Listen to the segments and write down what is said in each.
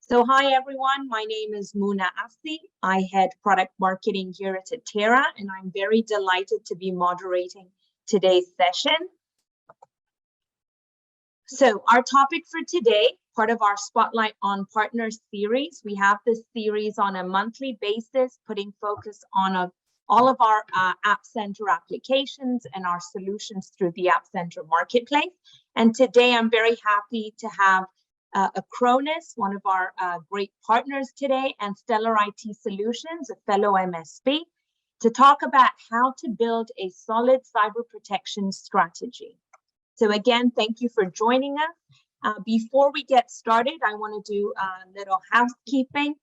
So hi everyone, my name is Muna Afsi. I head product marketing here at Atera, and I'm very delighted to be moderating today's session. So our topic for today, part of our Spotlight on Partners series, we have this series on a monthly basis, putting focus on all of our App Center applications and our solutions through the App Center marketplace. And today I'm very happy to have Acronis, one of our great partners today, and Stellar IT Solutions, a fellow MSP, to talk about how to build a solid cyber protection strategy. So again, thank you for joining us. Before we get started, I want to do a little housekeeping.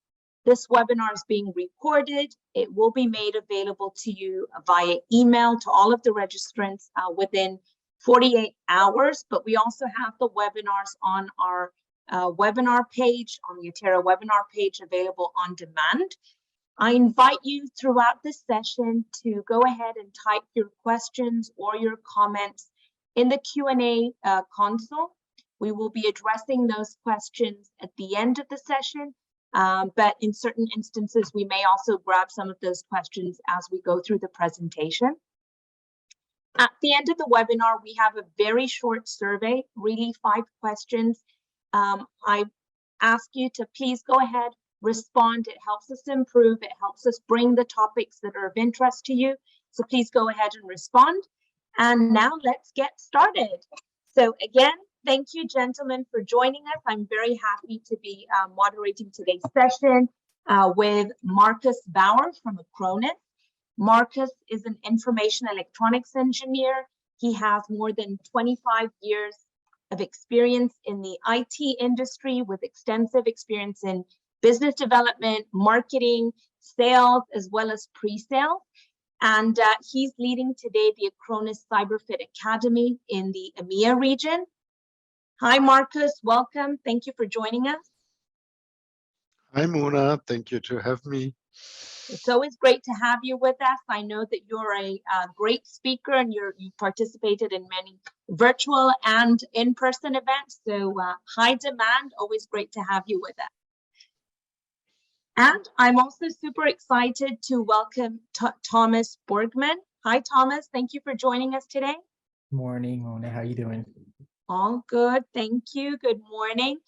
This webinar is being recorded. It will be made available to you via email to all of the registrants within 48 hours, but we also have the webinars on our webinar page, on the Atera webinar page, available on demand. I invite you throughout this session to go ahead and type your questions or your comments in the Q&A console. We will be addressing those questions at the end of the session, but in certain instances, we may also grab some of those questions as we go through the presentation. At the end of the webinar, we have a very short survey, really 5 questions. I ask you to please go ahead, respond. It helps us improve. It helps us bring the topics that are of interest to you. So please go ahead and respond. And now let's get started. So again, thank you, gentlemen, for joining us. I'm very happy to be moderating today's session with Marcus Bauer from Acronis. Marcus is an information electronics engineer. He has more than 25 years of experience in the IT industry, with extensive experience in business development, marketing, sales, as well as pre-sales. And he's leading today the Acronis CyberFit Academy in the EMEA region. Hi, Marcus, welcome. Thank you for joining us. Hi, Mona. Thank you to have me. It's always great to have you with us. I know that you're a great speaker, and you participated in many virtual and in-person events. So high demand, always great to have you with us. And I'm also super excited to welcome Thomas Borgman. Hi, Thomas. Thank you for joining us today. Morning, Mona. How you doing? All good. Thank you. Good morning.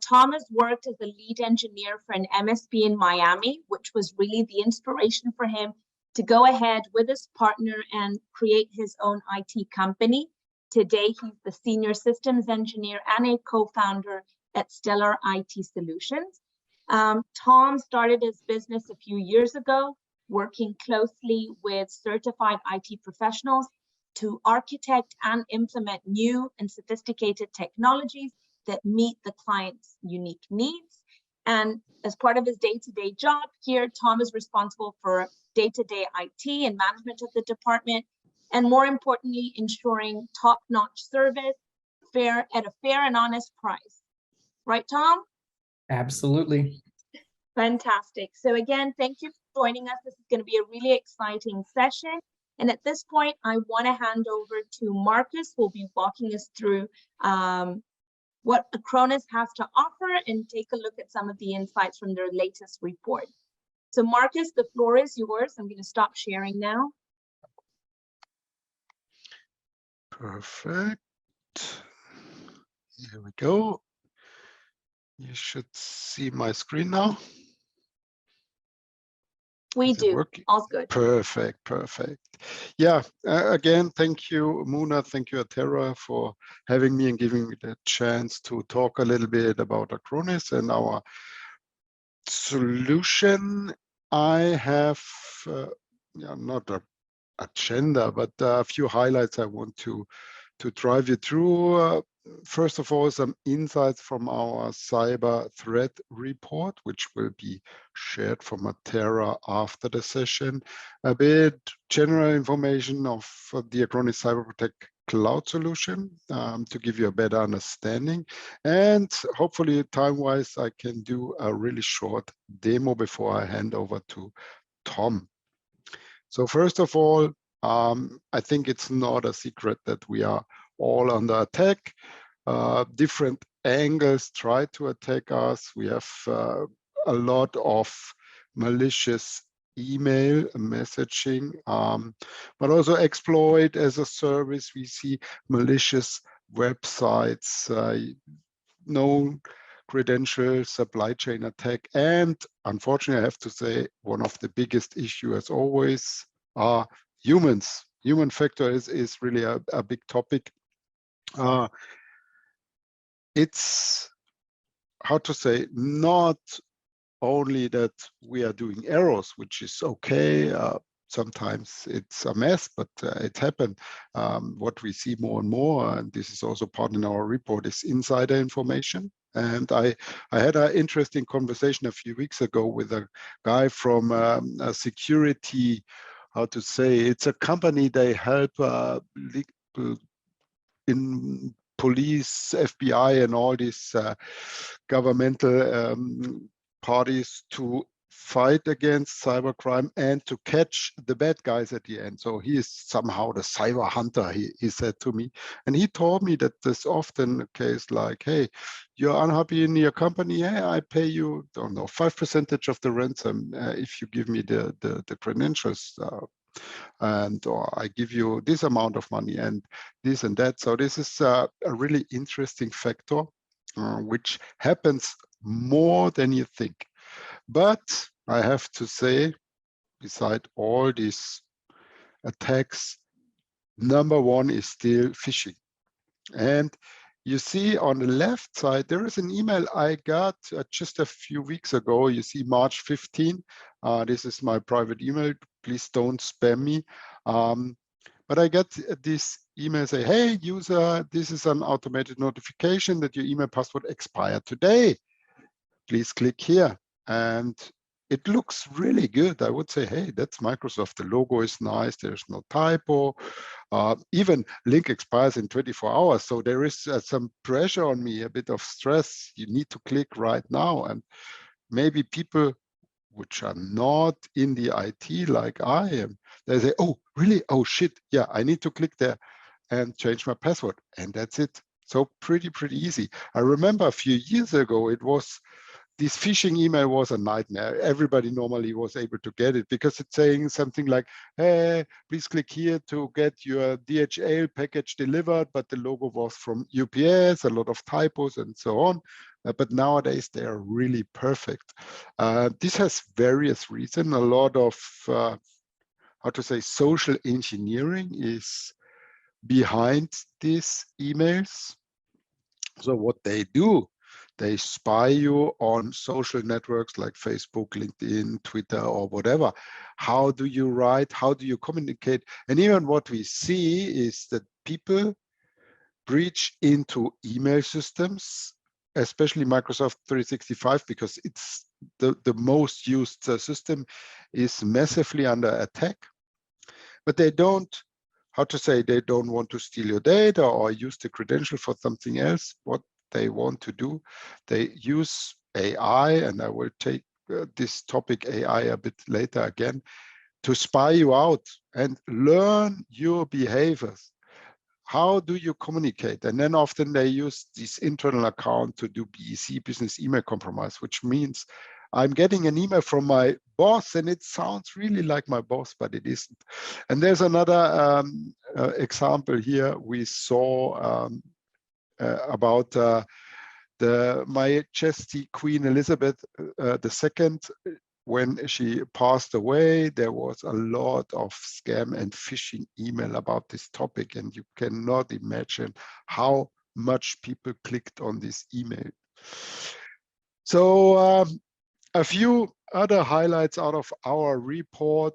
Thomas worked as a lead engineer for an MSP in Miami, which was really the inspiration for him to go ahead with his partner and create his own IT company. Today, he's the senior systems engineer and a co-founder at Stellar IT Solutions. Tom started his business a few years ago, working closely with certified IT professionals to architect and implement new and sophisticated technologies that meet the client's unique needs. And as part of his day-to-day job here, Tom is responsible for day-to-day IT and management of the department, and more importantly, ensuring top-notch service at a fair and honest price. Right, Tom? Absolutely. Fantastic. So again, thank you for joining us. This is going to be a really exciting session. And at this point, I want to hand over to Marcus, who will be walking us through what Acronis has to offer and take a look at some of the insights from their latest report. So Marcus, the floor is yours. I'm going to stop sharing now. Perfect. Here we go. You should see my screen now. We do. All's good. Perfect, perfect. Yeah, again, thank you, Muna. Thank you, Atera, for having me and giving me the chance to talk a little bit about Acronis and our solution. I have not an agenda, but a few highlights I want to drive you through. First of all, some insights from our cyber threat report, which will be shared from Atera after the session. A bit general information of the Acronis Cyber Protect cloud solution to give you a better understanding. And hopefully, time-wise, I can do a really short demo before I hand over to Tom. So first of all, I think it's not a secret that we are all under attack. Different angles try to attack us. We have a lot of malicious email messaging, but also exploit as a service. We see malicious websites, no credential supply chain attack, and unfortunately, I have to say, one of the biggest issues, as always, are humans. Human factor is really a big topic. It's, how to say, not only that we are doing errors, which is okay. Sometimes it's a mess, but it happened. What we see more and more, and this is also part in our report, is insider information. And I had an interesting conversation a few weeks ago with a guy from a security, how to say, it's a company, they help in police, FBI, and all these governmental parties to fight against cybercrime and to catch the bad guys at the end. So he is somehow the cyber hunter, he said to me. And he told me that there's often a case like, hey, you're unhappy in your company, hey, I pay you, don't know, 5% of the ransom if you give me the credentials. And or I give you this amount of money and this and that. So this is a really interesting factor, which happens more than you think. But I have to say, beside all these attacks, number one is still phishing. And you see on the left side, there is an email I got just a few weeks ago. You see March 15. This is my private email. Please don't spam me. But I got this email say, hey, user, this is an automated notification that your email password expired today. Please click here. And it looks really good. I would say, hey, that's Microsoft. The logo is nice. There's no typo. Even link expires in 24 hours. So there is some pressure on me, a bit of stress. You need to click right now. And maybe people which are not in the IT like I am, they say, oh, really? Oh, shit. Yeah, I need to click there and change my password. And that's it. So pretty easy. I remember a few years ago, it was, this phishing email was a nightmare. Everybody normally was able to get it because it's saying something like, hey, please click here to get your DHL package delivered, but the logo was from UPS, a lot of typos and so on. But nowadays they are really perfect. This has various reasons. A lot of, how to say, social engineering is behind these emails. So what they do, they spy you on social networks like Facebook, LinkedIn, Twitter, or whatever. How do you write? How do you communicate? And even what we see is that people breach into email systems, especially Microsoft 365, because it's the most used system, is massively under attack. But they don't, how to say, they don't want to steal your data or use the credential for something else. What they want to do, they use AI, and I will take this topic AI a bit later again, to spy you out and learn your behaviors. How do you communicate? And then often they use this internal account to do BEC, business email compromise, which means I'm getting an email from my boss and it sounds really like my boss, but it isn't. And there's another example here we saw about the Majesty Queen Elizabeth II. When she passed away, there was a lot of scam and phishing email about this topic, and you cannot imagine how much people clicked on this email. So a few other highlights out of our report.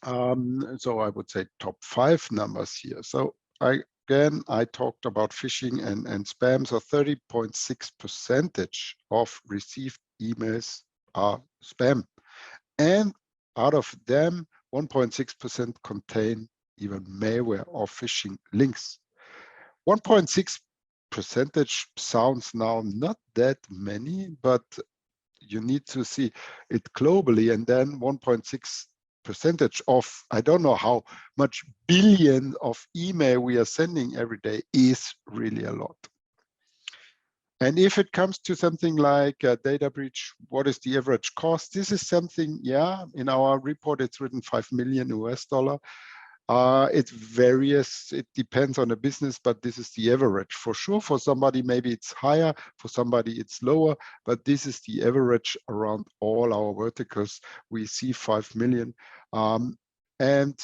So I would say top 5 numbers here. So again, I talked about phishing and spam. So 30.6% of received emails are spam. And out of them, 1.6% contain even malware or phishing links. 1.6% sounds now not that many, but you need to see it globally, and then 1.6% of, I don't know how much billion of email we are sending every day is really a lot. And if it comes to something like a data breach, what is the average cost? This is something, yeah, in our report, it's written $5 million US. It varies, it depends on the business, but this is the average for sure. For somebody, maybe it's higher, for somebody it's lower, but this is the average around all our verticals. We see 5 million. And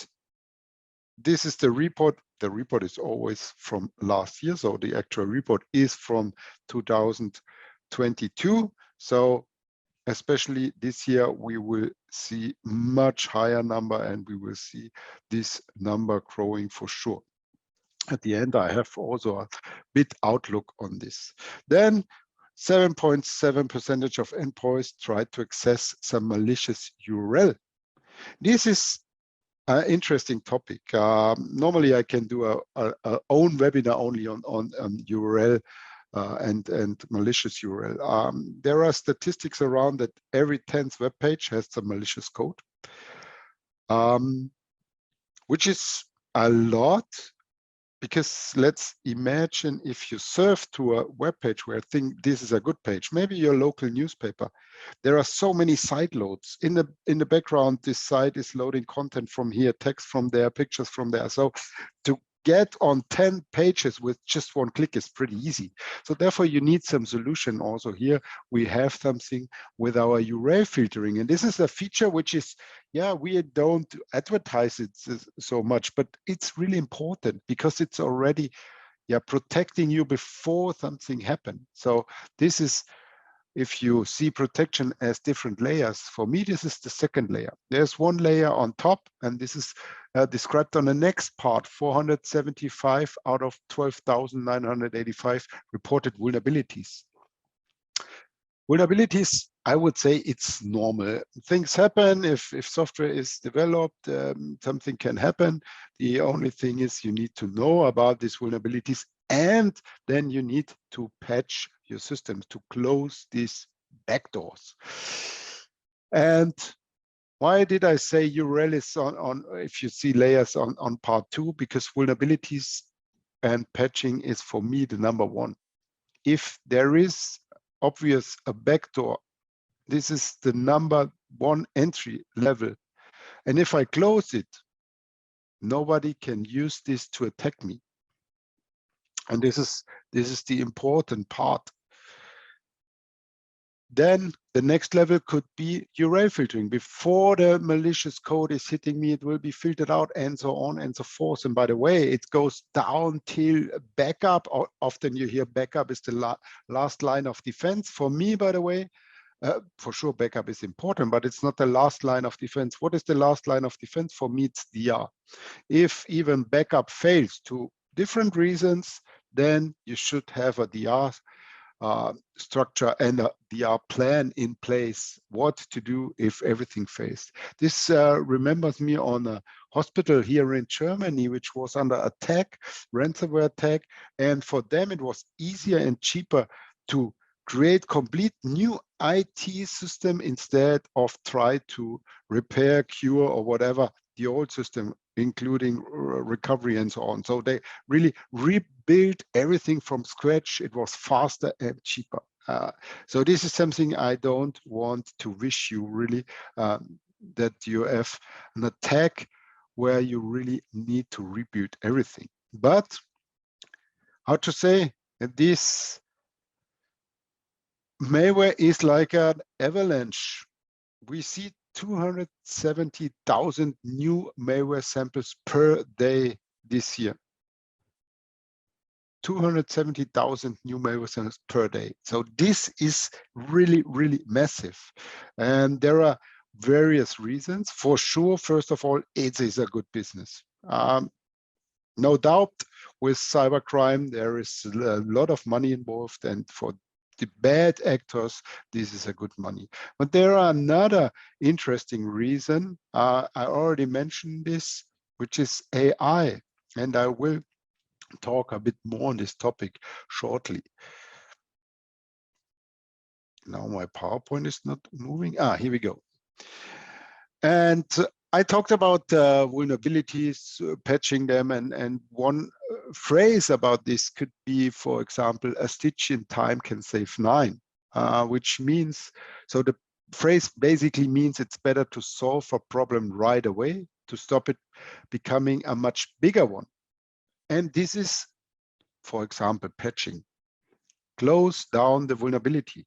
this is the report. The report is always from last year, so the actual report is from 2022. So especially this year, we will see much higher number, and we will see this number growing for sure. At the end, I have also a bit outlook on this. Then 7.7% of endpoints tried to access some malicious URL. This is an interesting topic. Normally, I can do a own webinar only on URL and malicious URL. There are statistics around that every 10th web page has some malicious code, which is a lot. Because let's imagine if you surf to a web page where I think this is a good page, maybe your local newspaper. There are so many side loads in the background. This site is loading content from here, text from there, pictures from there. So to get on 10 pages with just one click is pretty easy. So therefore you need some solution also here. We have something with our URL filtering. And this is a feature which is, yeah, we don't advertise it so much, but it's really important because it's already, yeah, protecting you before something happens. So this is, if you see protection as different layers, for me, this is the second layer. There's one layer on top, and this is described on the next part, 475 out of 12,985 reported vulnerabilities. Vulnerabilities, I would say it's normal. Things happen. If software is developed, something can happen. The only thing is you need to know about these vulnerabilities, and then you need to patch your systems to close these backdoors. And why did I say URL is on if you see layers on part 2? Because vulnerabilities and patching is, for me, the number one. If there is obvious a backdoor, this is the number one entry level. And if I close it, nobody can use this to attack me. And this is the important part. Then the next level could be URL filtering. Before the malicious code is hitting me, it will be filtered out, and so on and so forth. And by the way, it goes down till backup. Or often you hear backup is the last line of defense. For me, by the way, for sure, backup is important, but it's not the last line of defense. What is the last line of defense? For me, it's DR. If even backup fails to different reasons, then you should have a DR structure and a DR plan in place, what to do if everything fails. This remembers me on a hospital here in Germany, which was under attack, ransomware attack. And for them, it was easier and cheaper to create complete new IT system instead of try to repair, cure, or whatever the old system, including recovery and so on. So they really rebuilt everything from scratch. It was faster and cheaper. So this is something I don't want to wish you, really, that you have an attack where you really need to rebuild everything. But how to say, this malware is like an avalanche. We see 270,000 new malware samples per day this year. 270,000 new malware samples per day. So this is really, really massive. And there are various reasons. For sure, first of all, it is a good business. No doubt, with cybercrime, there is a lot of money involved, and for the bad actors, this is a good money. But there are another interesting reason. I already mentioned this, which is AI, and I will talk a bit more on this topic shortly. Now my PowerPoint is not moving. Here we go. And I talked about vulnerabilities, patching them, and one phrase about this could be, for example, a stitch in time can save 9, which means, so the phrase basically means it's better to solve a problem right away to stop it becoming a much bigger one. And this is, for example, patching. Close down the vulnerability.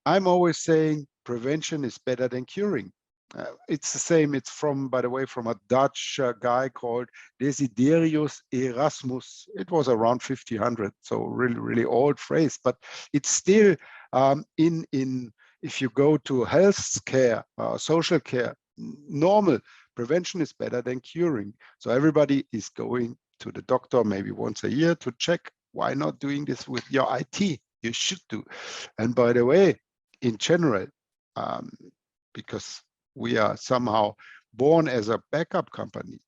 I'm always saying prevention is better than curing. It's the same. It's from, by the way, from a Dutch guy called Desiderius Erasmus. It was around 1500, so really, really old phrase. But it's still if you go to health care, social care, normal prevention is better than curing. So everybody is going to the doctor maybe once a year to check. Why not doing this with your IT? You should do. And by the way, in general, because we are somehow born as a backup company.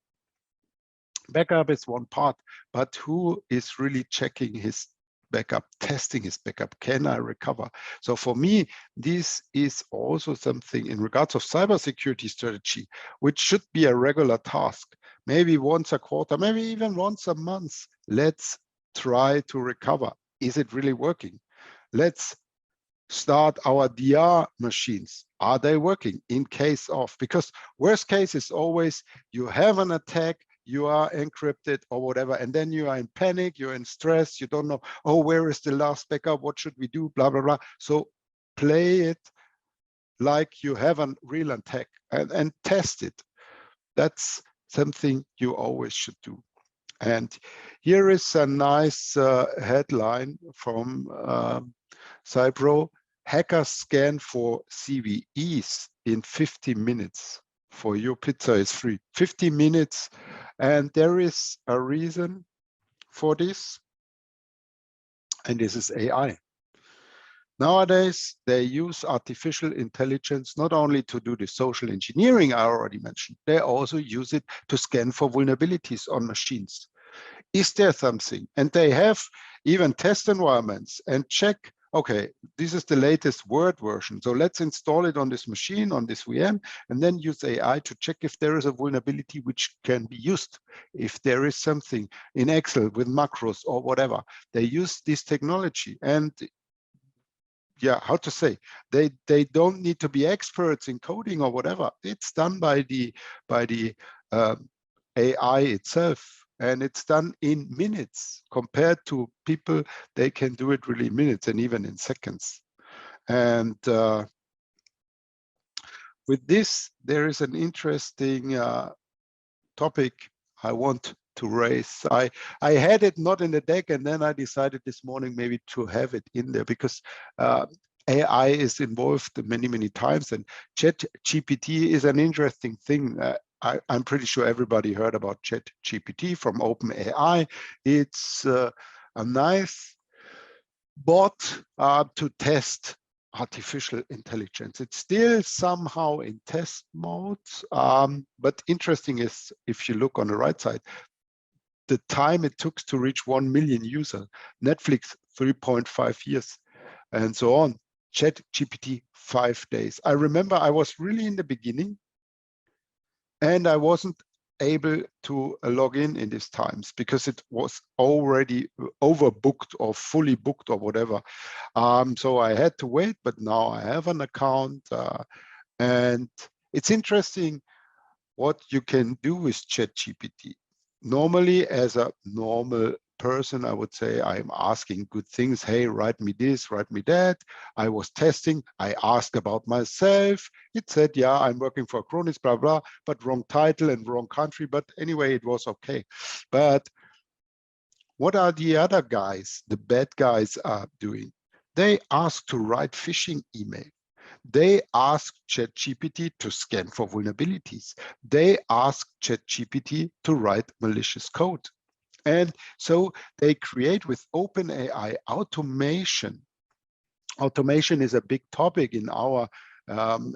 Backup is one part, but who is really checking his backup, testing his backup? Can I recover? So for me, this is also something in regards of cybersecurity strategy, which should be a regular task. Maybe once a quarter, maybe even once a month. Let's try to recover. Is it really working? Let's start our DR machines. Are they working in case of? Because worst case is always you have an attack, you are encrypted or whatever, and then you are in panic, you're in stress, you don't know, oh, where is the last backup? What should we do? Blah, blah, blah. So play it like you have a real attack and test it. That's something you always should do. And here is a nice headline from Cypro. Hackers scan for CVEs in 50 minutes. For your pizza is free. 50 minutes. And there is a reason for this. And this is AI. Nowadays, they use artificial intelligence not only to do the social engineering I already mentioned, they also use it to scan for vulnerabilities on machines. Is there something? And they have even test environments and check, okay, this is the latest Word version. So let's install it on this machine, on this VM, and then use AI to check if there is a vulnerability which can be used. If there is something in Excel with macros or whatever, they use this technology. And yeah, how to say, they don't need to be experts in coding or whatever. It's done by the AI itself. And it's done in minutes compared to people. They can do it really in minutes and even in seconds. And with this, there is an interesting topic I want to raise. I had it not in the deck, and then I decided this morning maybe to have it in there because AI is involved many, many times, and ChatGPT is an interesting thing. I'm pretty sure everybody heard about ChatGPT from OpenAI. It's a nice bot to test artificial intelligence. It's still somehow in test mode, but interesting is if you look on the right side, the time it took to reach 1 million users, Netflix 3.5 years, and so on. ChatGPT 5 days. I remember I was really in the beginning, and I wasn't able to log in these times because it was already overbooked or fully booked or whatever. So I had to wait, but now I have an account, and it's interesting what you can do with ChatGPT. Normally, as a normal person, I would say I'm asking good things. Hey, write me this, write me that. I was testing. I asked about myself. It said, yeah, I'm working for Acronis, blah, blah, but wrong title and wrong country. But anyway, it was okay. But what are the other guys, the bad guys are doing? They ask to write phishing email. They ask ChatGPT to scan for vulnerabilities. They ask ChatGPT to write malicious code. And so they create with OpenAI automation. Automation is a big topic in our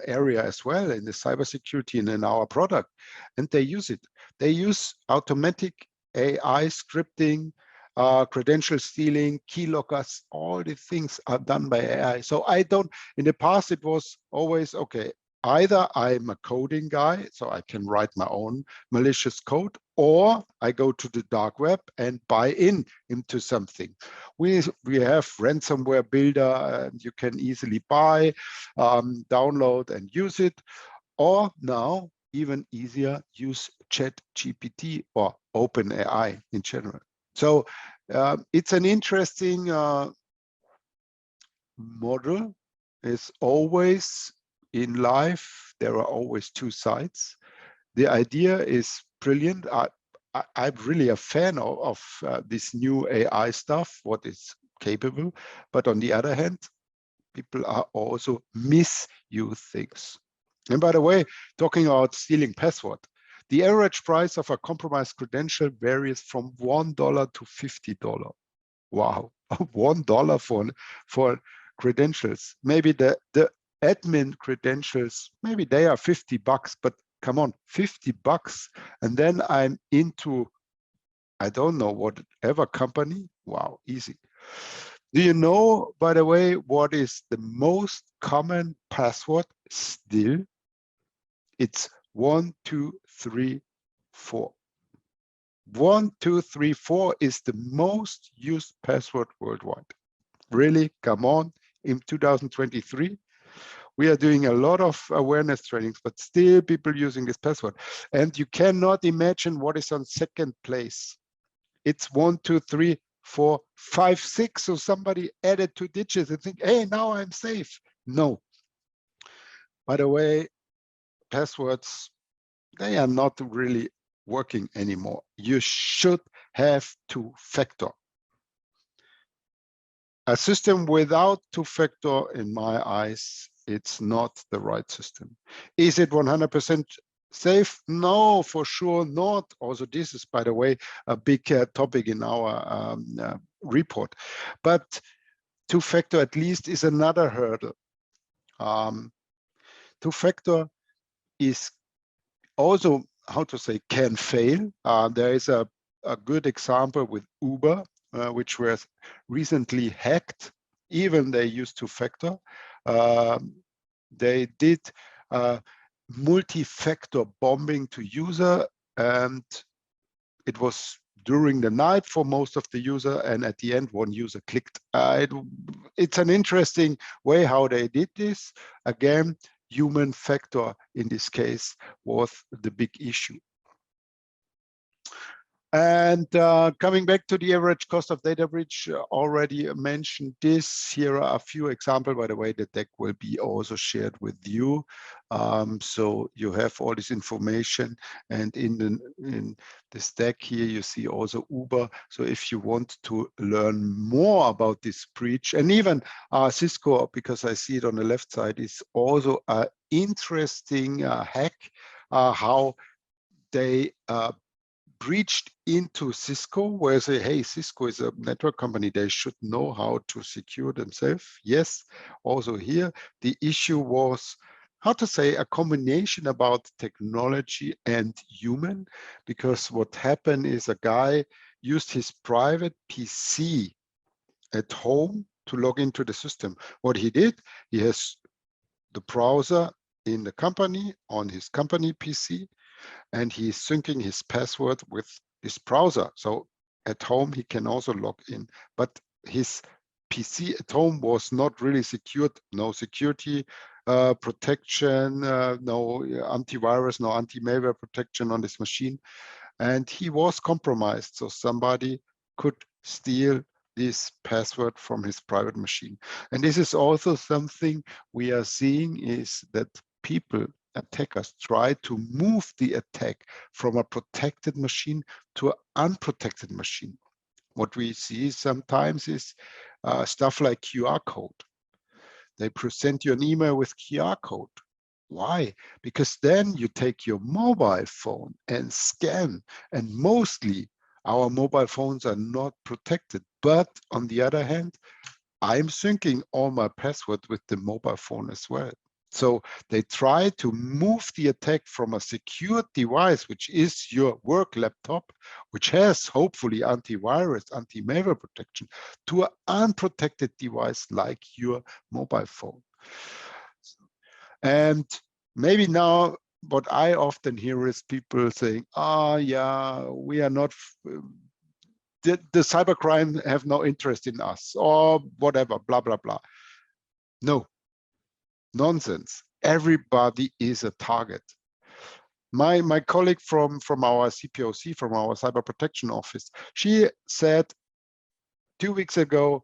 area as well, in the cybersecurity and in our product. And they use it. They use automatic AI scripting, credential stealing, keyloggers, all the things are done by AI. So I don't, in the past, it was always, okay, either I'm a coding guy, so I can write my own malicious code, or I go to the dark web and buy into something. We have ransomware builder, and you can easily buy, download and use it. Or now, even easier, use ChatGPT or OpenAI in general. So it's an interesting model. Is always in life, there are always two sides. The idea is brilliant. I'm really a fan of this new AI stuff, what is capable. But on the other hand, people are also misuse things. And by the way, talking about stealing password, the average price of a compromised credential varies from $1 to $50. Wow, $1 for credentials. Maybe the admin credentials, maybe they are $50, but come on, $50, and then I'm into, I don't know, whatever company. Wow, easy. Do you know, by the way, what is the most common password still? It's 1, 2, 3, 4. 1, 2, 3, 4 is the most used password worldwide. Really, come on, in 2023. We are doing a lot of awareness trainings, but still people using this password. And you cannot imagine what is on second place. It's 1, 2, 3, 4, 5, 6. So somebody added 2 digits and think, hey, now I'm safe. No. By the way, passwords, they are not really working anymore. You should have 2-factor. A system without 2-factor, in my eyes, it's not the right system. Is it 100% safe? No, for sure not. Also, this is, by the way, a big topic in our report. But 2-factor at least is another hurdle. 2-factor is also, how to say, can fail. There is a good example with Uber, which was recently hacked. Even they used 2-factor. They did multi-factor bombing to user, and it was during the night for most of the user, and at the end one user clicked. It's an interesting way how they did this. Again, human factor in this case was the big issue. And coming back to the average cost of data breach, already mentioned this. Here are a few examples. By the way, the deck will be also shared with you. So you have all this information, and in this deck here, you see also Uber. So if you want to learn more about this breach, and even Cisco, because I see it on the left side, is also an interesting hack, how they breached into Cisco, where they say, hey, Cisco is a network company, they should know how to secure themselves. Yes, also here, the issue was, how to say, a combination about technology and human, because what happened is a guy used his private PC at home to log into the system. What he did, he has the browser in the company on his company PC, and he's syncing his password with his browser. So at home, he can also log in, but his PC at home was not really secured, no security protection, no antivirus, no anti-malware protection on this machine. And he was compromised. So somebody could steal this password from his private machine. And this is also something we are seeing, is that people, attackers, try to move the attack from a protected machine to an unprotected machine. What we see sometimes is stuff like QR code. They present you an email with QR code. Why? Because then you take your mobile phone and scan, and mostly our mobile phones are not protected. But on the other hand, I'm syncing all my password with the mobile phone as well. So they try to move the attack from a secured device, which is your work laptop, which has hopefully antivirus, anti-malware protection, to an unprotected device like your mobile phone. And maybe now what I often hear is people saying, "Ah, yeah, we are not, the cybercrime have no interest in us," or whatever, blah, blah, blah. No, nonsense. Everybody is a target. My colleague from our CPOC, from our cyber protection office, she said 2 weeks ago,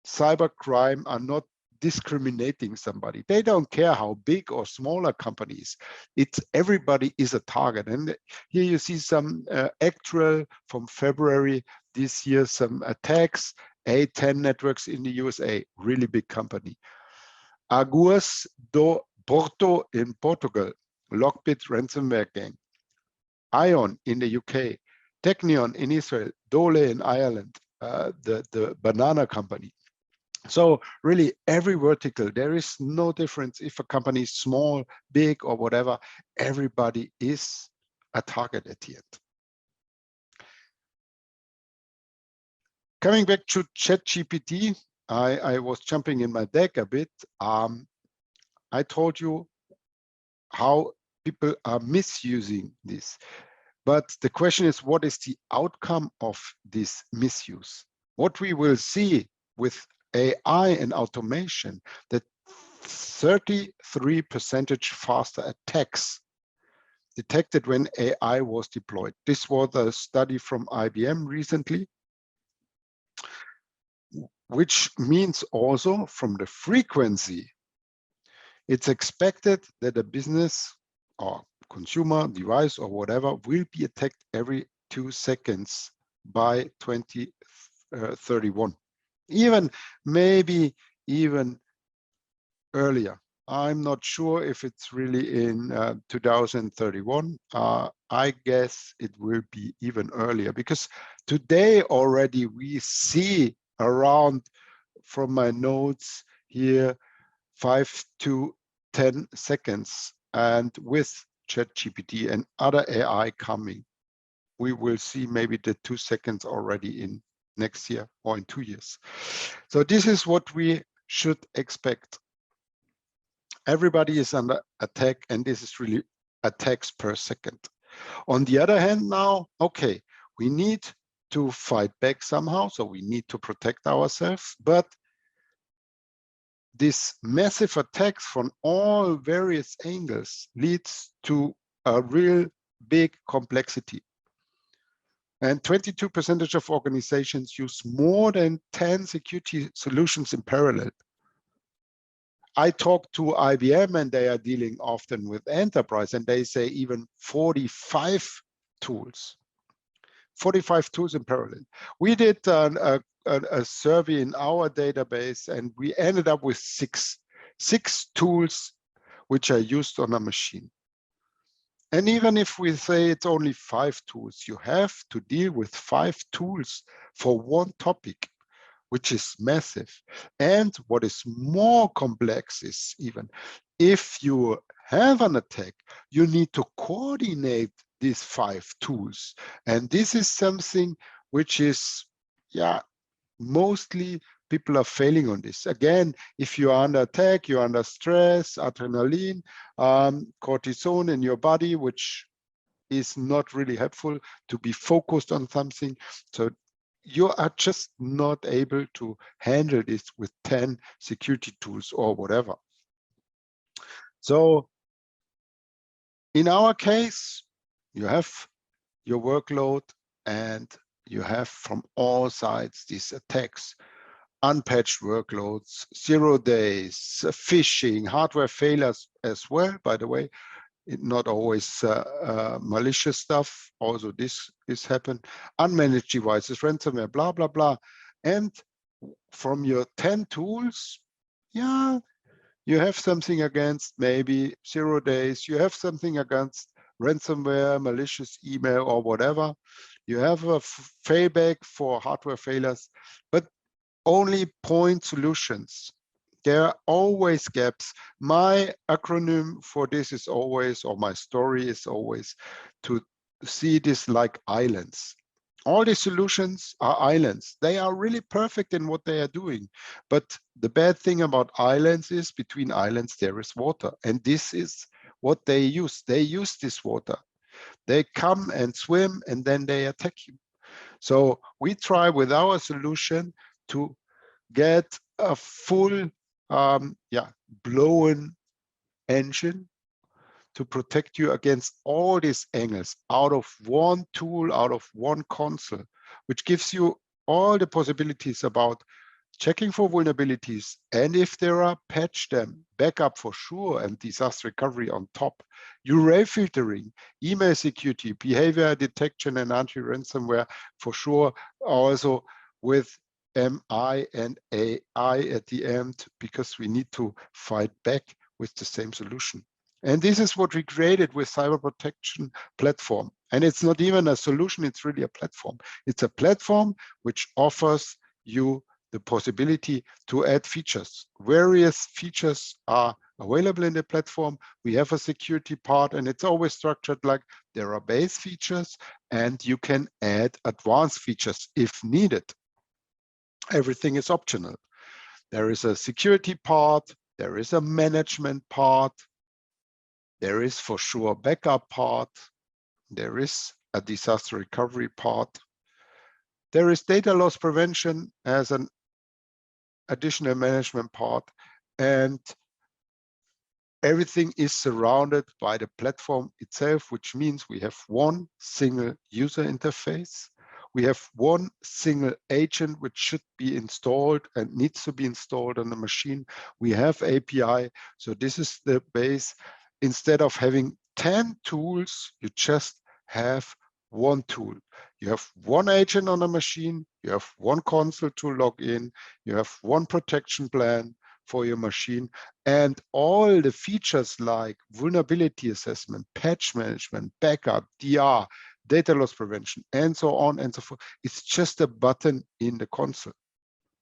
cybercrime are not discriminating somebody. They don't care how big or smaller companies. It's everybody is a target. And here you see some actual from February this year, some attacks, A10 networks in the USA, really big company. Aguas do Porto in Portugal, Lockbit ransomware gang. Ion in the UK, Technion in Israel, Dole in Ireland, the banana company. So really every vertical, there is no difference if a company is small, big, or whatever. Everybody is a target at the end. Coming back to ChatGPT, I was jumping in my deck a bit. I told you how people are misusing this. But the question is, what is the outcome of this misuse? What we will see with AI and automation, that 33% faster attacks detected when AI was deployed. This was a study from IBM recently, which means also from the frequency, it's expected that a business or consumer device or whatever will be attacked every 2 seconds by 2031. Even maybe even earlier. I'm not sure if it's really in 2031. I guess it will be even earlier, because today already we see around, from my notes here, 5 to 10 seconds. And with ChatGPT and other AI coming, we will see maybe the 2 seconds already in next year or in 2 years. So this is what we should expect. Everybody is under attack, and this is really attacks per second. On the other hand now, okay, we need to fight back somehow, so we need to protect ourselves, but this massive attacks from all various angles leads to a real big complexity. And 22% of organizations use more than 10 security solutions in parallel. I talk to IBM, and they are dealing often with enterprise, and they say even 45 tools. 45 tools in parallel. We did a survey in our database, and we ended up with six tools which are used on a machine. And even if we say it's only 5 tools, you have to deal with 5 tools for one topic, which is massive. And what is more complex is, even if you have an attack, you need to coordinate these 5 tools. And this is something which is, yeah, mostly people are failing on this. Again, if you're under attack, you're under stress, adrenaline, cortisone in your body, which is not really helpful to be focused on something. So you are just not able to handle this with 10 security tools or whatever. So in our case, you have your workload, and you have from all sides these attacks, unpatched workloads, 0 days, phishing, hardware failures as well, by the way. Not always malicious stuff. Also, this is happened. Unmanaged devices, ransomware, blah, blah, blah. And from your 10 tools, yeah, you have something against maybe 0 days. You have something against ransomware, malicious email, or whatever. You have a failback for hardware failures, but only point solutions. There are always gaps. My acronym for this is always, or my story is always, to see this like islands. All the solutions are islands. They are really perfect in what they are doing. But the bad thing about islands is, between islands there is water. And this is what they use. They use this water. They come and swim and then they attack you. So we try with our solution to get a full blown engine to protect you against all these angles out of one tool, out of one console, which gives you all the possibilities about checking for vulnerabilities, and if there are, patch them, backup for sure, and disaster recovery on top. URL filtering, email security, behavior detection, and anti-ransomware for sure, also with MI and AI at the end, because we need to fight back with the same solution. And this is what we created with Cyber Protection Platform. And it's not even a solution, it's really a platform. It's a platform which offers you the possibility to add features. Various features are available in the platform. We have a security part, and it's always structured like there are base features and you can add advanced features if needed. Everything is optional. There is a security part, there is a management part, there is for sure a backup part, there is a disaster recovery part, there is data loss prevention as an additional management part, and everything is surrounded by the platform itself, which means we have one single user interface. We have one single agent which should be installed and needs to be installed on the machine. We have API. So this is the base. Instead of having 10 tools, you just have one tool. You have one agent on a machine, you have one console to log in, you have one protection plan for your machine, and all the features like vulnerability assessment, patch management, backup, DR, data loss prevention, and so on and so forth. It's just a button in the console.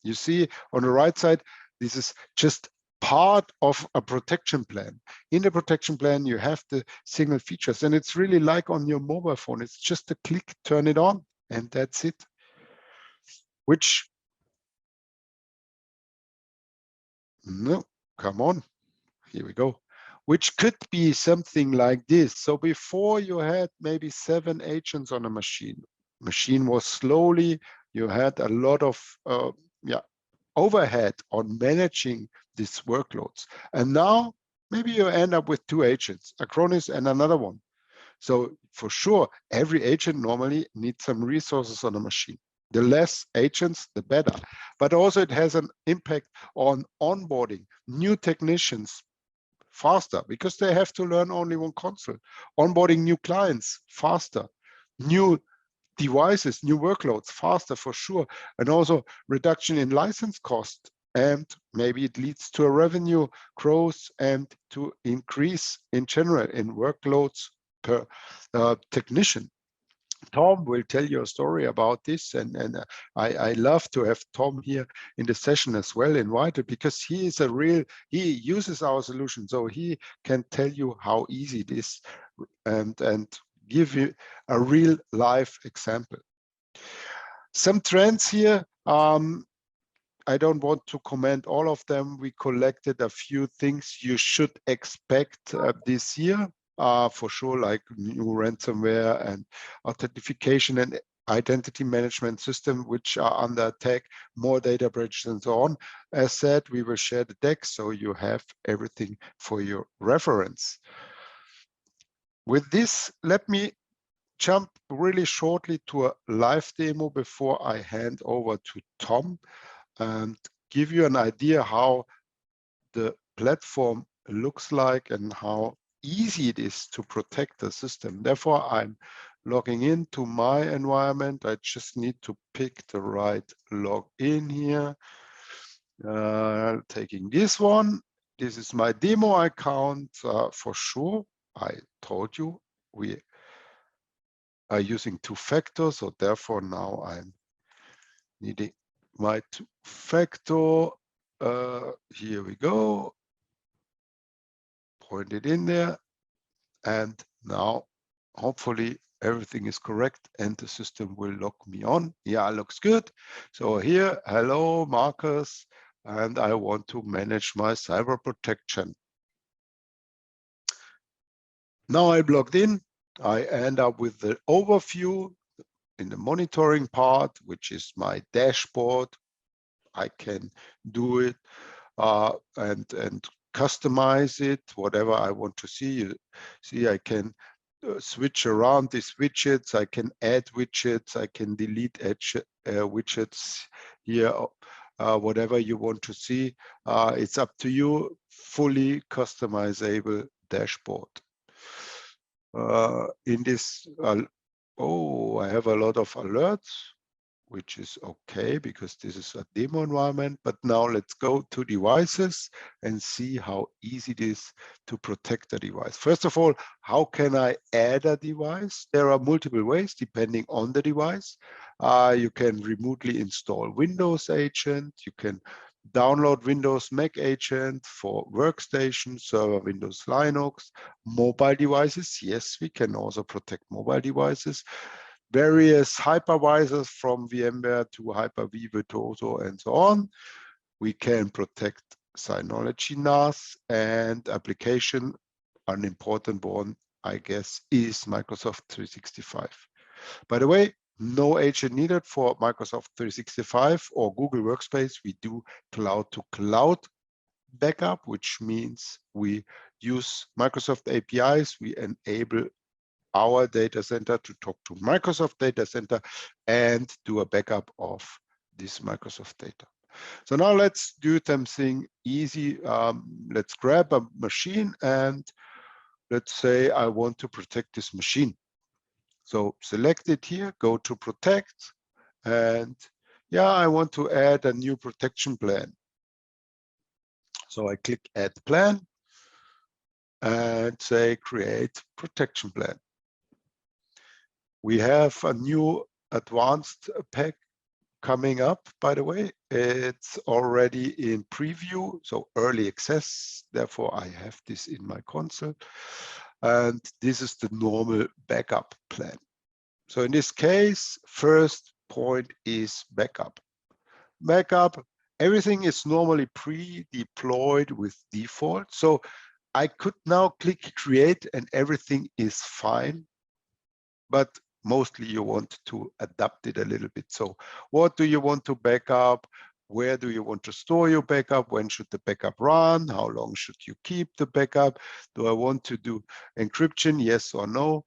You see on the right side, this is just part of a protection plan. In the protection plan, you have the single features, and it's really like on your mobile phone. It's just a click, turn it on, and that's it. Which, no, come on, here we go. Which could be something like this. So before you had maybe 7 agents on a machine. Machine was slowly, you had a lot of overhead on managing these workloads. And now maybe you end up with 2 agents, Acronis and another one. So for sure, every agent normally needs some resources on a machine. The less agents, the better. But also it has an impact on onboarding new technicians faster, because they have to learn only one console. Onboarding new clients faster. New devices, new workloads faster for sure, and also reduction in license cost, and maybe it leads to a revenue growth and to increase in general in workloads per technician. Tom will tell you a story about this, and I love to have Tom here in the session as well, invited, because he is he uses our solution, so he can tell you how easy it is and give you a real life example. Some trends here, I don't want to comment all of them. We collected a few things you should expect this year. For sure, like new ransomware and authentication and identity management system, which are under attack, more data breaches and so on. As said, we will share the deck so you have everything for your reference. With this, let me jump really shortly to a live demo before I hand over to Tom and give you an idea how the platform looks like and how easy it is to protect the system. Therefore, I'm logging into my environment. I just need to pick the right login here. Taking this one. This is my demo account for sure. I told you we are using 2-factor, so therefore now I'm needing my 2-factor. Here we go. Point it in there, and now hopefully everything is correct and the system will log me on. Yeah, looks good. So here, hello Marcus, and I want to manage my cyber protection. Now I'm logged in. I end up with the overview in the monitoring part, which is my dashboard. I can do it and customize it, whatever I want to see. You see, I can switch around these widgets. I can add widgets. I can delete widgets here. Whatever you want to see, it's up to you. Fully customizable dashboard. In this, oh, I have a lot of alerts, which is okay because this is a demo environment. But now let's go to devices and see how easy it is to protect a device. First of all, how can I add a device? There are multiple ways depending on the device. You can remotely install Windows Agent. You can download Windows Mac Agent for workstation, server Windows Linux, mobile devices. Yes, we can also protect mobile devices. Various hypervisors from VMware to Hyper-V, Virtuoso, and so on. We can protect Synology NAS and application. An important one, I guess, is Microsoft 365. By the way, no agent needed for Microsoft 365 or Google Workspace. We do cloud-to-cloud backup, which means we use Microsoft APIs. We enable our data center to talk to Microsoft data center and do a backup of this Microsoft data. So now let's do something easy. Let's grab a machine and let's say I want to protect this machine. So select it here, go to protect, and yeah, I want to add a new protection plan. So I click add plan and say create protection plan. We have a new advanced pack coming up, by the way. It's already in preview, so early access. Therefore, I have this in my console. And this is the normal backup plan. So in this case, first point is backup. Backup, everything is normally pre-deployed with default. So I could now click create and everything is fine. But mostly you want to adapt it a little bit. So what do you want to back up? Where do you want to store your backup? When should the backup run? How long should you keep the backup? Do I want to do encryption? Yes or no?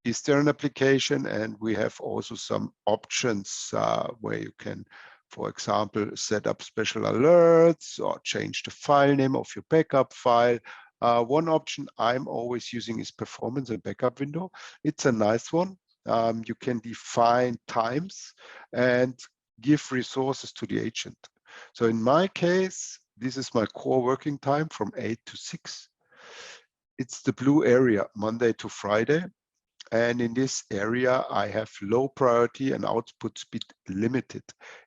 Is there an application? And we have also some options where you can, for example, set up special alerts or change the file name of your backup file. One option I'm always using is performance and backup window. It's a nice one. You can define times and give resources to the agent. So in my case, this is my core working time from 8 to 6. It's the blue area, Monday to Friday. And in this area, I have low priority and output speed limited.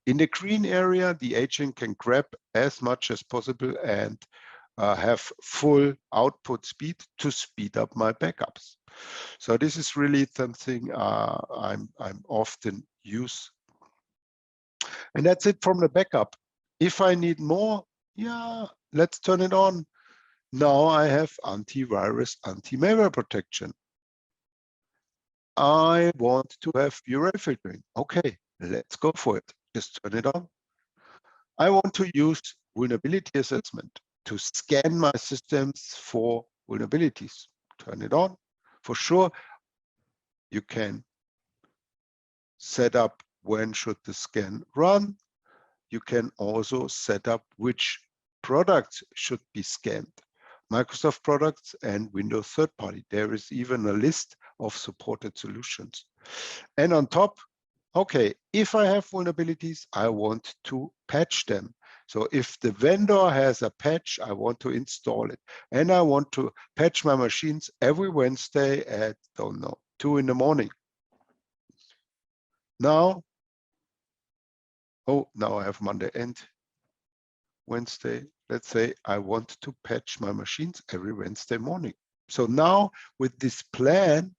In the green area, the agent can grab as much as possible and have full output speed to speed up my backups. So this is really something I'm often use. And that's it from the backup. If I need more, yeah, let's turn it on. Now I have antivirus, anti-malware protection. I want to have URL filtering. Okay, let's go for it. Just turn it on. I want to use vulnerability assessment to scan my systems for vulnerabilities. Turn it on. For sure, you can set up when should the scan run. You can also set up which products should be scanned. Microsoft products and Windows third party. There is even a list of supported solutions. And on top, okay, if I have vulnerabilities, I want to patch them. So if the vendor has a patch, I want to install it. And I want to patch my machines every Wednesday at, don't know, 2 in the morning. Now, oh, now I have Monday and Wednesday. Let's say I want to patch my machines every Wednesday morning. So now with this plan,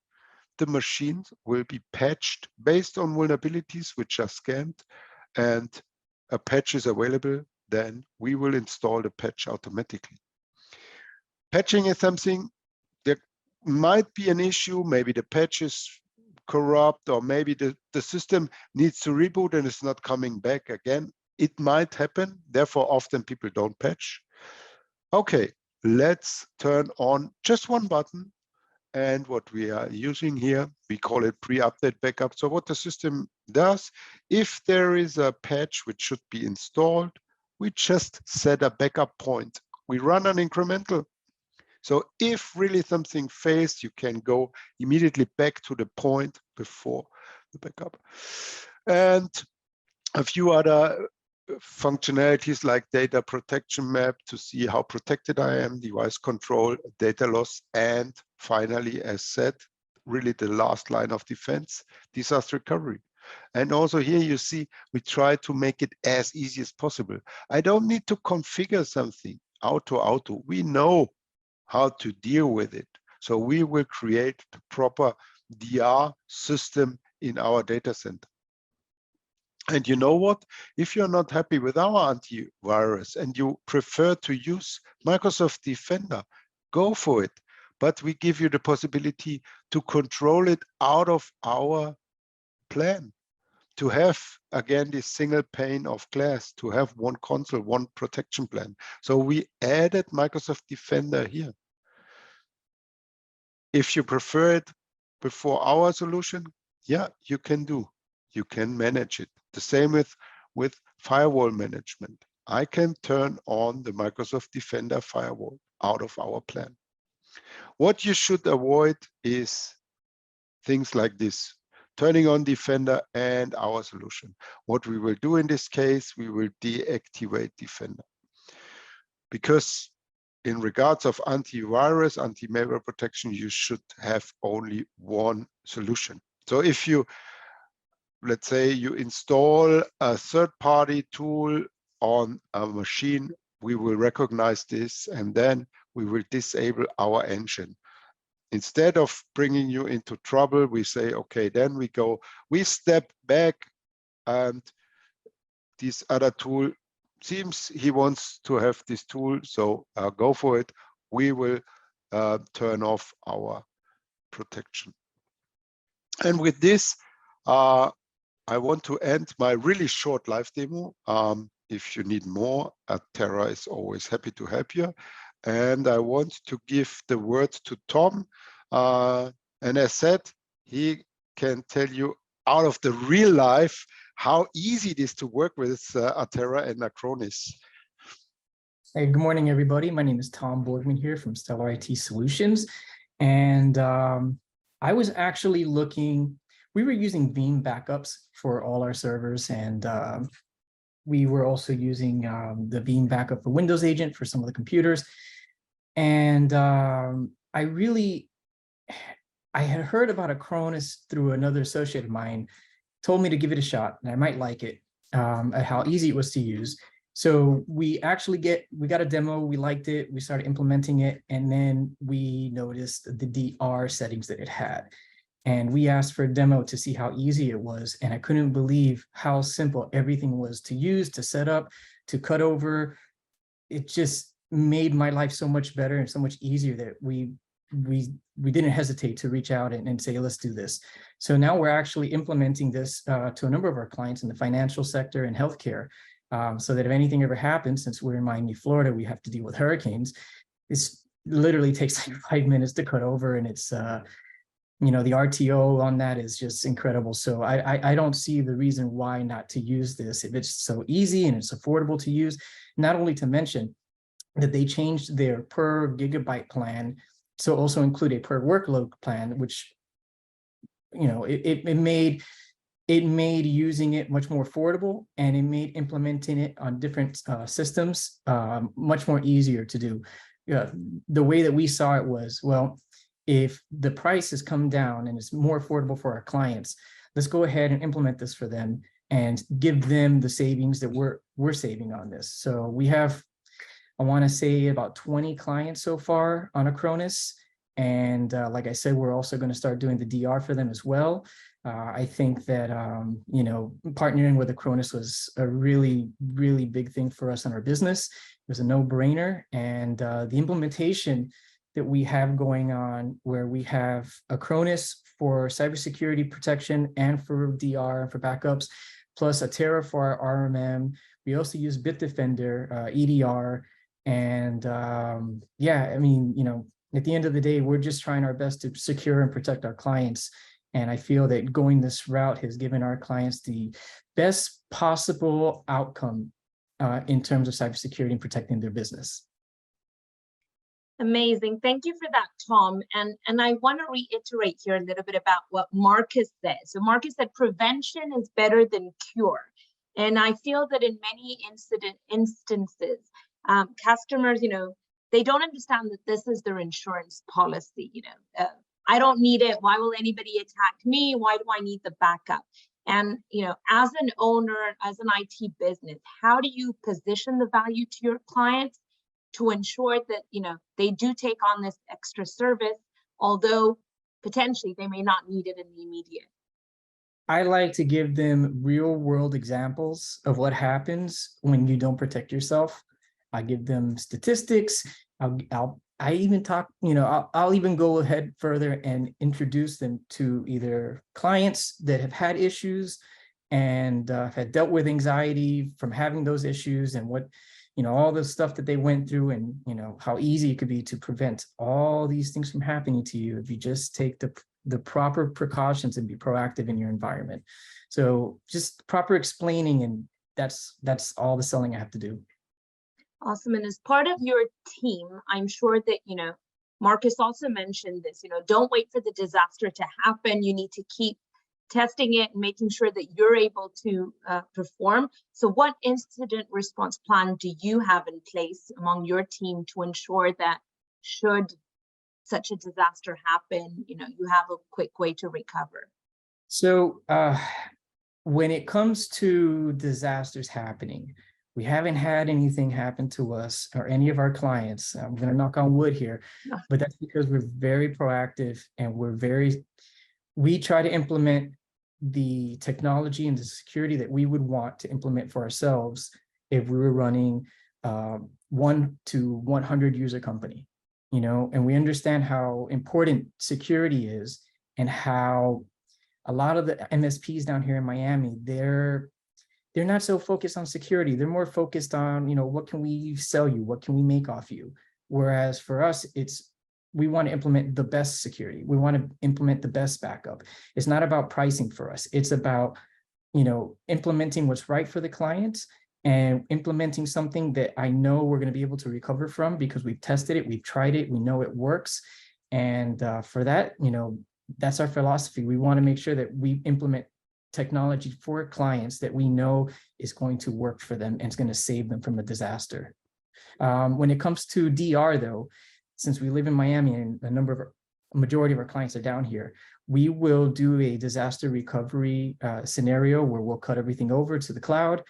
the machines will be patched based on vulnerabilities which are scanned, and a patch is available, then we will install the patch automatically. Patching is something that might be an issue. Maybe the patch is corrupt, or maybe the system needs to reboot and it's not coming back again. It might happen. Therefore, often people don't patch. Okay, let's turn on just one button. And what we are using here, we call it pre-update backup. So what the system does, if there is a patch which should be installed, we just set a backup point. We run an incremental. So if really something fails, you can go immediately back to the point before the backup. And a few other functionalities like data protection map to see how protected I am, device control, data loss, and finally, as said, really the last line of defense, disaster recovery. And also here you see, we try to make it as easy as possible. I don't need to configure something auto. We know how to deal with it. So we will create the proper DR system in our data center. And you know what? If you're not happy with our antivirus and you prefer to use Microsoft Defender, go for it. But we give you the possibility to control it out of our plan, to have, again, this single pane of glass, to have one console, one protection plan. So we added Microsoft Defender here. If you prefer it before our solution, yeah, you can do. You can manage it. The same with firewall management. I can turn on the Microsoft Defender firewall out of our plan. What you should avoid is things like this, turning on Defender and our solution. What we will do in this case, we will deactivate Defender. Because in regards of antivirus, anti-malware protection, you should have only one solution. So if you, let's say you install a third-party tool on a machine, we will recognize this and then we will disable our engine. Instead of bringing you into trouble, we say, okay, then we step back, and this other tool seems he wants to have this tool, so go for it. We will turn off our protection. And with this, I want to end my really short live demo. If you need more, Terra is always happy to help you. And I want to give the word to Tom. And as said, he can tell you out of the real life how easy it is to work with Terra and Acronis. Hey, good morning, everybody. My name is Tom Borgman here from Stellar IT Solutions. And I was actually looking, we were using Veeam backups for all our servers, and we were also using the Veeam backup for Windows Agent for some of the computers. And I had heard about Acronis through another associate of mine, told me to give it a shot, and I might like it, at how easy it was to use. So we got a demo, we liked it, we started implementing it, and then we noticed the DR settings that it had. And we asked for a demo to see how easy it was, and I couldn't believe how simple everything was to use, to set up, to cut over. It just made my life so much better and so much easier that we didn't hesitate to reach out and say, let's do this. So now we're actually implementing this to a number of our clients in the financial sector and healthcare, so that if anything ever happens, since we're in Miami, Florida, we have to deal with hurricanes. This literally takes like 5 minutes to cut over, and it's you know, the RTO on that is just incredible. So I don't see the reason why not to use this if it's so easy and it's affordable to use. Not only to mention that they changed their per gigabyte plan to also include a per workload plan, which, you know, it made using it much more affordable, and it made implementing it on different systems much more easier to do. The way that we saw it was, well, if the price has come down and it's more affordable for our clients, let's go ahead and implement this for them and give them the savings that we're saving on this. So we have, I want to say, about 20 clients so far on Acronis. And like I said, we're also going to start doing the DR for them as well. I think that, you know, partnering with Acronis was a really, really big thing for us in our business. It was a no-brainer. And the implementation that we have going on, where we have Acronis for cybersecurity protection and for DR and for backups, plus Atera for our RMM. We also use Bitdefender, EDR, and yeah, I mean, you know, at the end of the day, we're just trying our best to secure and protect our clients. And I feel that going this route has given our clients the best possible outcome in terms of cybersecurity and protecting their business. Amazing. Thank you for that, Tom. And I want to reiterate here a little bit about what Marcus said. So Marcus said prevention is better than cure. And I feel that in many instances, customers, you know, they don't understand that this is their insurance policy. You know, I don't need it. Why will anybody attack me? Why do I need the backup? And, you know, as an owner, as an IT business, how do you position the value to your clients to ensure that, you know, they do take on this extra service, although potentially they may not need it in the immediate? I like to give them real world examples of what happens when you don't protect yourself. I give them statistics. I even talk, you know, I'll even go ahead further and introduce them to either clients that have had issues and had dealt with anxiety from having those issues, and what, you know, all the stuff that they went through, and, you know, how easy it could be to prevent all these things from happening to you if you just take the proper precautions and be proactive in your environment. So just proper explaining, and that's all the selling I have to do. Awesome. And as part of your team, I'm sure that, you know, Marcus also mentioned this, you know, don't wait for the disaster to happen. You need to keep testing it and making sure that you're able to perform. So what incident response plan do you have in place among your team to ensure that should such a disaster happen, you know, you have a quick way to recover? So when it comes to disasters happening, we haven't had anything happen to us or any of our clients. I'm going to knock on wood here, but that's because we're very proactive, and we try to implement the technology and the security that we would want to implement for ourselves if we were running 1 to 100 user company, you know, and we understand how important security is, and how a lot of the MSPs down here in Miami, they're not so focused on security. They're more focused on, you know, what can we sell you? What can we make off you? Whereas for us, we want to implement the best security. We want to implement the best backup. It's not about pricing for us. It's about, you know, implementing what's right for the clients, and implementing something that I know we're going to be able to recover from because we've tested it, we've tried it, we know it works. And for that, you know, that's our philosophy. We want to make sure that we implement technology for clients that we know is going to work for them and it's going to save them from a disaster. When it comes to DR though, since we live in Miami and a majority of our clients are down here, we will do a disaster recovery scenario where we'll cut everything over to the cloud,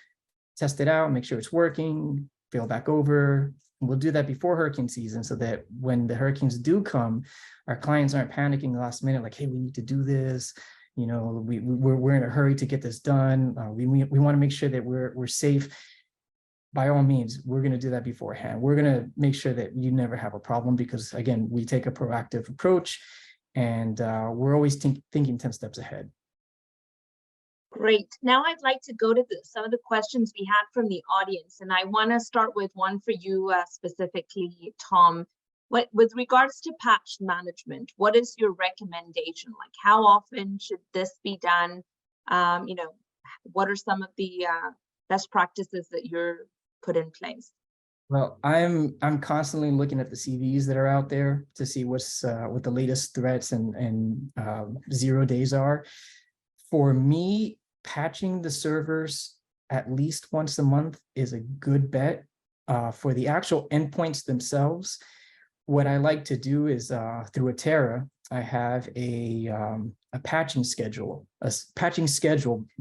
test it out, make sure it's working, fail back over. We'll do that before hurricane season so that when the hurricanes do come, our clients aren't panicking the last minute, like, hey, we need to do this. You know, we're in a hurry to get this done. We want to make sure that we're safe. By all means, we're going to do that beforehand. We're going to make sure that you never have a problem because, again, we take a proactive approach, and we're always thinking 10 steps ahead. Great. Now I'd like to go to some of the questions we had from the audience, and I want to start with one for you specifically, Tom. With regards to patch management, what is your recommendation? Like, how often should this be done? You know, what are some of the best practices that you're put in place? Well, I'm constantly looking at the CVs that are out there to see what the latest threats and 0 days are. For me, patching the servers at least once a month is a good bet. For the actual endpoints themselves, what I like to do is through Atera, I have a patching schedule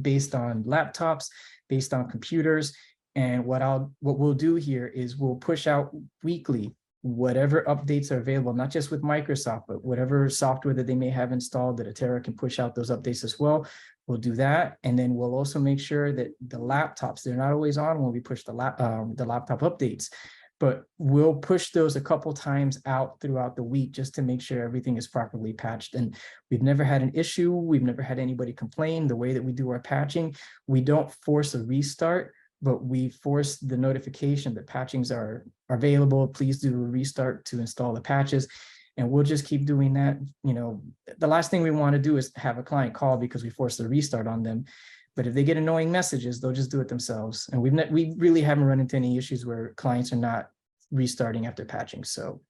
based on laptops, based on computers. And what we'll do here is we'll push out weekly whatever updates are available, not just with Microsoft, but whatever software that they may have installed that Atera can push out those updates as well. We'll do that. And then we'll also make sure that the laptops, they're not always on when we push the laptop updates. but we'll push those a couple times out throughout the week just to make sure everything is properly patched. And we've never had an issue. We've never had anybody complain. The way that we do our patching, we don't force a restart, but we force the notification that patchings are available. Please do a restart to install the patches. And we'll just keep doing that. You know, the last thing we want to do is have a client call because we forced a restart on them. But if they get annoying messages, they'll just do it themselves. And we really haven't run into any issues where clients are not restarting after patching. So.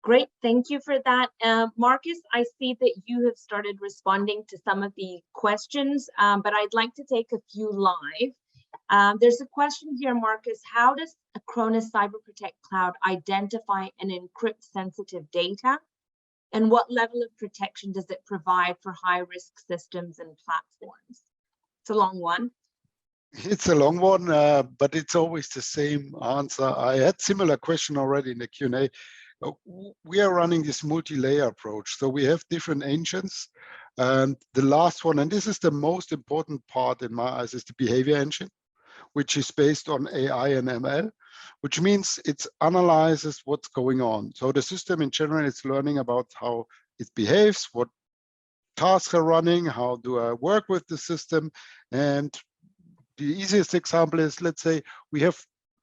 Great, thank you for that. Marcus, I see that you have started responding to some of the questions, but I'd like to take a few live. There's a question here, Marcus. How does Acronis Cyber Protect Cloud identify and encrypt sensitive data? And what level of protection does it provide for high-risk systems and platforms? It's a long one. It's a long one, but it's always the same answer. I had similar question already in the Q&A. We are running this multi-layer approach. So we have different engines. And the last one, and this is the most important part in my eyes, is the behavior engine, which is based on AI and ML, which means it analyzes what's going on. So the system in general is learning about how it behaves, what tasks are running, how do I work with the system. And the easiest example is, let's say we have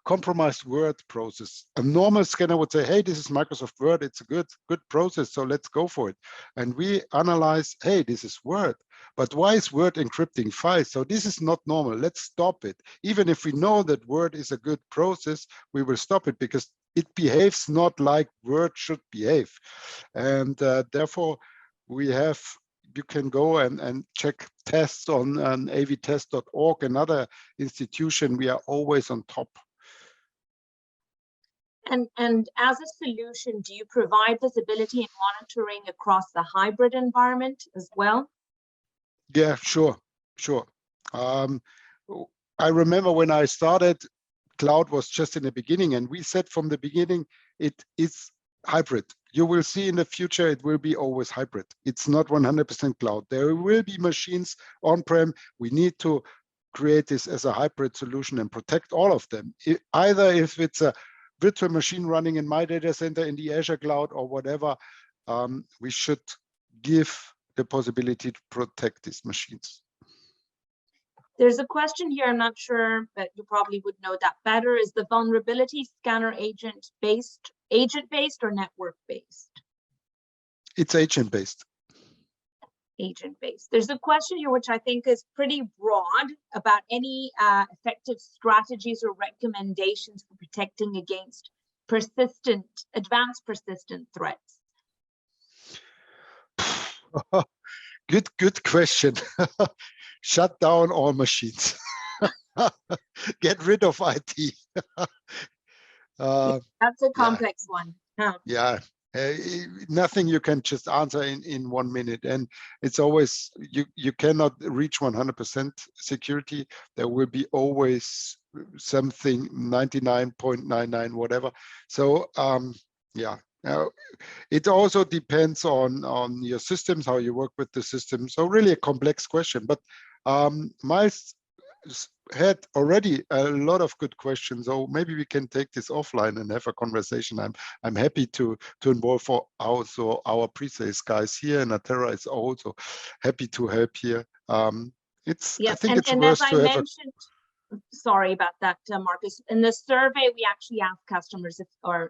compromised Word process. A normal scanner would say, hey, this is Microsoft Word, it's a good process, so let's go for it. And we analyze, hey, this is Word, but why is Word encrypting files? So this is not normal, let's stop it. Even if we know that Word is a good process, we will stop it because it behaves not like Word should behave. And therefore, you can go and check tests on avtest.org, another institution. We are always on top. And as a solution, do you provide visibility and monitoring across the hybrid environment as well? Yeah, sure. I remember when I started, cloud was just in the beginning, and we said from the beginning, it is hybrid. You will see in the future, it will be always hybrid. It's not 100% cloud. There will be machines on-prem. We need to create this as a hybrid solution and protect all of them. Either if it's a virtual machine running in my data center in the Azure cloud or whatever, we should give the possibility to protect these machines. There's a question here, I'm not sure, but you probably would know that better. Is the vulnerability scanner agent-based or network-based? It's agent-based. Agent-based. There's a question here which I think is pretty broad about any effective strategies or recommendations for protecting against advanced persistent threats. Good question. Shut down all machines. Get rid of IT. That's a complex one. Huh? Yeah. Nothing you can just answer in 1 minute, and it's always you cannot reach 100% security. There will be always something 99.99 whatever. So yeah. Now, it also depends on your systems, how you work with the system. So really a complex question, but Miles had already a lot of good questions. So maybe we can take this offline and have a conversation. I'm happy to involve also our pre-sales guys here, and Atera is also happy to help here. I think it's worth to have sorry about that, Marcus. In the survey, we actually ask customers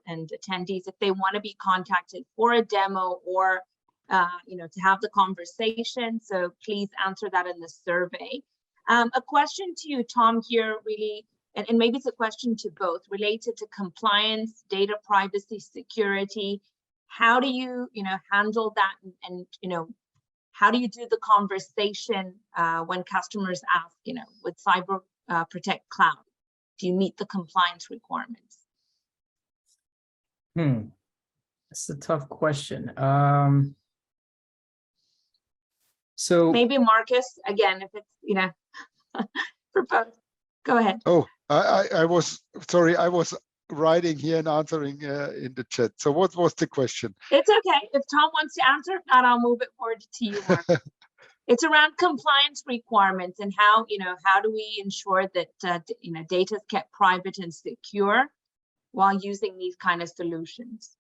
and attendees if they want to be contacted for a demo or to have the conversation. So please answer that in the survey. A question to you, Tom, here really, and maybe it's a question to both, related to compliance, data privacy, security. How do you handle that, and how do you do the conversation when customers ask, with Cyber Protect Cloud, do you meet the compliance requirements? That's a tough question. So maybe Marcus, again, if it's, for both. Go ahead. Oh, I was sorry, I was writing here and answering in the chat. So what was the question? It's okay. If Tom wants to answer, and I'll move it forward to you, Marcus. It's around compliance requirements and how, how do we ensure that, data is kept private and secure while using these kind of solutions.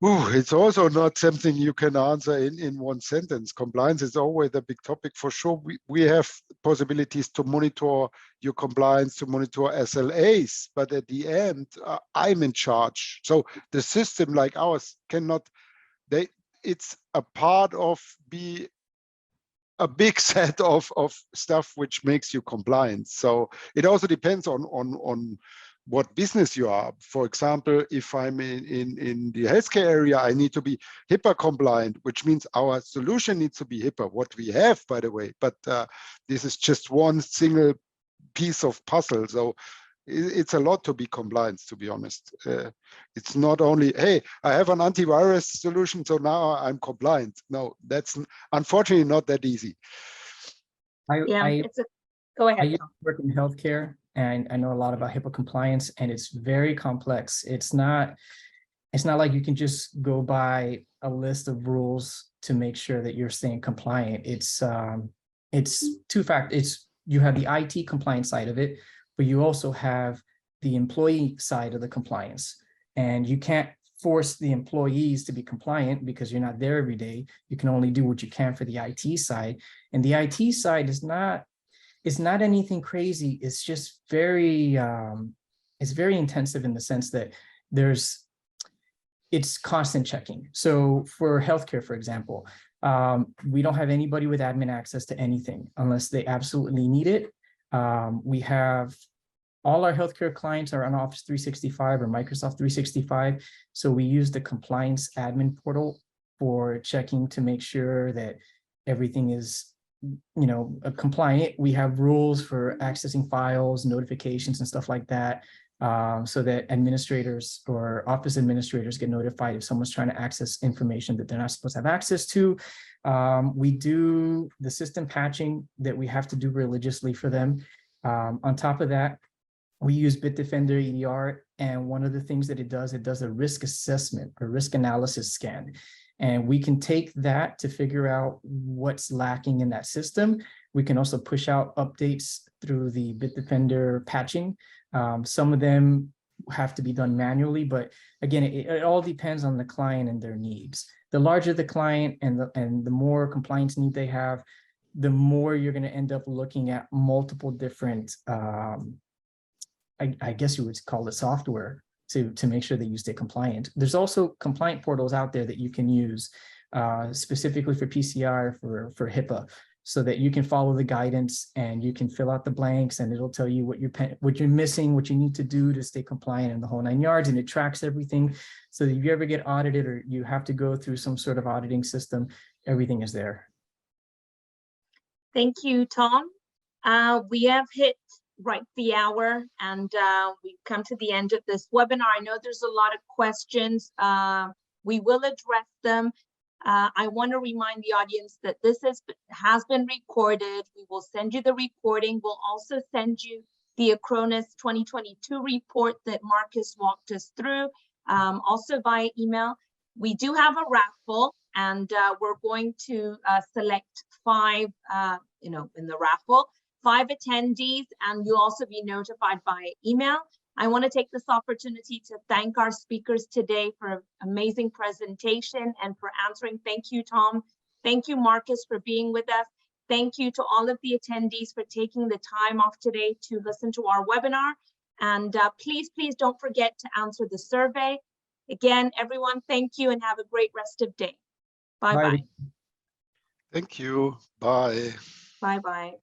Ooh, it's also not something you can answer in one sentence. Compliance is always a big topic for sure. We have possibilities to monitor your compliance, to monitor SLAs, but at the end, I'm in charge. So the system like ours cannot, it's a part of a big set of stuff which makes you compliant. So it also depends on what business you are. For example, if I'm in the healthcare area, I need to be HIPAA compliant, which means our solution needs to be HIPAA, what we have, by the way. But this is just one single piece of puzzle. So it's a lot to be compliant, to be honest. It's not only, hey, I have an antivirus solution, so now I'm compliant. No, that's unfortunately not that easy. Go ahead. I used to work in healthcare, and I know a lot about HIPAA compliance, and it's very complex. It's not like you can just go by a list of rules to make sure that you're staying compliant. It's two-factor. You have the IT compliance side of it, but you also have the employee side of the compliance. And you can't force the employees to be compliant because you're not there every day. You can only do what you can for the IT side. And the IT side is not anything crazy. It's just very, it's very intensive in the sense that it's constant checking. So for healthcare, for example, we don't have anybody with admin access to anything unless they absolutely need it. We have all our healthcare clients are on Office 365 or Microsoft 365. So we use the compliance admin portal for checking to make sure that everything is, compliant. We have rules for accessing files, notifications, and stuff like that. So that administrators or office administrators get notified if someone's trying to access information that they're not supposed to have access to. We do the system patching that we have to do religiously for them. On top of that, we use Bitdefender EDR, and one of the things that it does a risk assessment or risk analysis scan. And we can take that to figure out what's lacking in that system. We can also push out updates through the Bitdefender patching. Some of them have to be done manually, but again, it all depends on the client and their needs. The larger the client and the more compliance need they have, the more you're going to end up looking at multiple different, I guess you would call it software to make sure that you stay compliant. There's also compliant portals out there that you can use specifically for PCI, for HIPAA, so that you can follow the guidance and you can fill out the blanks, and it'll tell you what you're missing, what you need to do to stay compliant in the whole 9 yards, and it tracks everything. So that if you ever get audited or you have to go through some sort of auditing system, everything is there. Thank you, Tom. We have hit the hour, and we've come to the end of this webinar. I know there's a lot of questions. We will address them. I want to remind the audience that this has been recorded. We will send you the recording. We'll also send you the Acronis 2022 report that Marcus walked us through, also via email. We do have a raffle, and we're going to select 5, in the raffle, 5 attendees, and you'll also be notified by email. I want to take this opportunity to thank our speakers today for an amazing presentation and for answering. Thank you, Tom. Thank you, Marcus, for being with us. Thank you to all of the attendees for taking the time off today to listen to our webinar. And please don't forget to answer the survey. Again, everyone, thank you and have a great rest of day. Bye-bye. Thank you. Bye. Bye-bye.